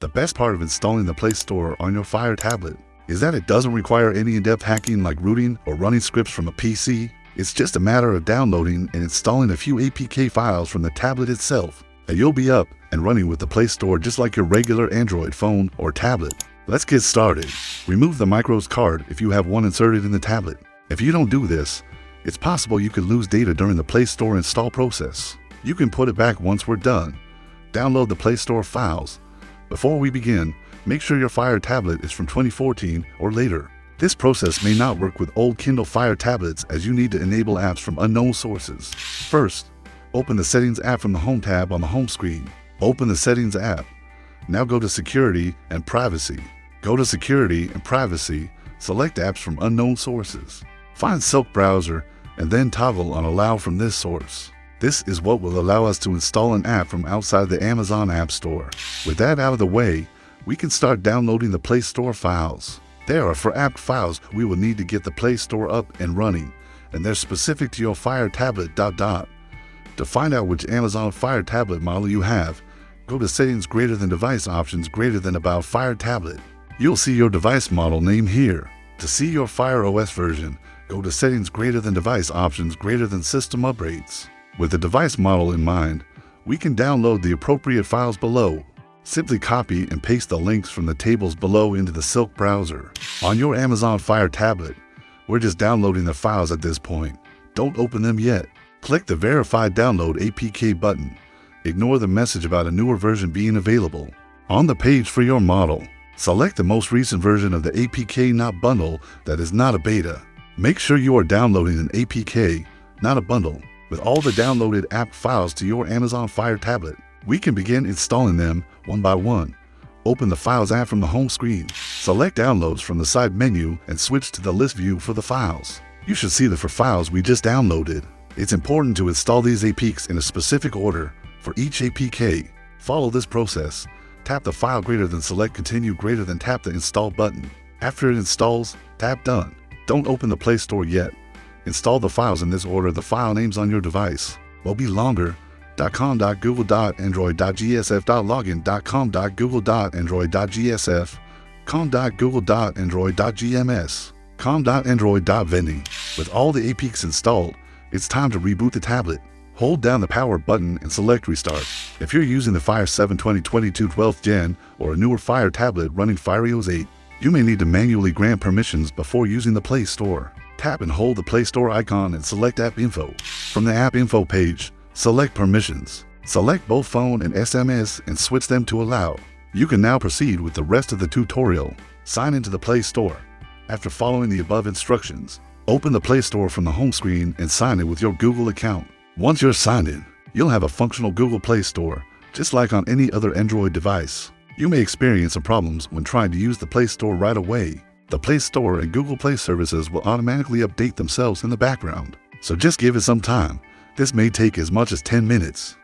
The best part of installing the Play Store on your Fire tablet is that it doesn't require any in-depth hacking like rooting or running scripts from a PC. It's just a matter of downloading and installing a few APK files from the tablet itself, and you'll be up and running with the Play Store just like your regular Android phone or tablet. Let's get started. Remove the microSD card if you have one inserted in the tablet. If you don't do this, it's possible you could lose data during the Play Store install process. You can put it back once we're done. Download the Play Store files. Before we begin, make sure your Fire tablet is from 2014 or later. This process may not work with old Kindle Fire tablets as you need to enable apps from unknown sources. First, open the Settings app from the Home tab on the home screen. Open the Settings app. Now go to Security and Privacy. Go to Security and Privacy, select Apps from Unknown Sources. Find Silk Browser and then toggle on Allow from this source. This is what will allow us to install an app from outside the Amazon App Store. With that out of the way, we can start downloading the Play Store files. There are for app files we will need to get the Play Store up and running, and they're specific to your Fire tablet. To find out which Amazon Fire tablet model you have, go to Settings greater than Device Options greater than About Fire tablet. You'll see your device model name here. To see your FireOS version, go to Settings greater than Device Options greater than System Upgrades. With the device model in mind, we can download the appropriate files below. Simply copy and paste the links from the tables below into the Silk browser. On your Amazon Fire tablet, we're just downloading the files at this point. Don't open them yet. Click the Verify Download APK button. Ignore the message about a newer version being available. On the page for your model, select the most recent version of the APK not bundle that is not a beta. Make sure you are downloading an APK, not a bundle, with all the downloaded app files to your Amazon Fire tablet. We can begin installing them one by one. Open the Files app from the home screen. Select Downloads from the side menu and switch to the list view for the files. You should see the for files we just downloaded. It's important to install these APKs in a specific order for each APK. Follow this process. Tap the file greater than, select Continue greater than, tap the Install button. After it installs, tap Done. Don't open the Play Store yet. Install the files in this order the file names on your device will be longer. .com.google.android.gsf.login, .com.google.android.gsf, com.google.android.gms, com.android.vending. With all the APKs installed, it's time to reboot the tablet. Hold down the power button and select Restart. If you're using the Fire 7 2022 12th Gen or a newer Fire tablet running FireOS 8, you may need to manually grant permissions before using the Play Store. Tap and hold the Play Store icon and select App Info. From the App Info page, select Permissions. Select both phone and SMS and switch them to Allow. You can now proceed with the rest of the tutorial. Sign into the Play Store. After following the above instructions, open the Play Store from the home screen and sign in with your Google account. Once you're signed in, you'll have a functional Google Play Store, just like on any other Android device. You may experience some problems when trying to use the Play Store right away. The Play Store and Google Play services will automatically update themselves in the background, so just give it some time. This may take as much as 10 minutes.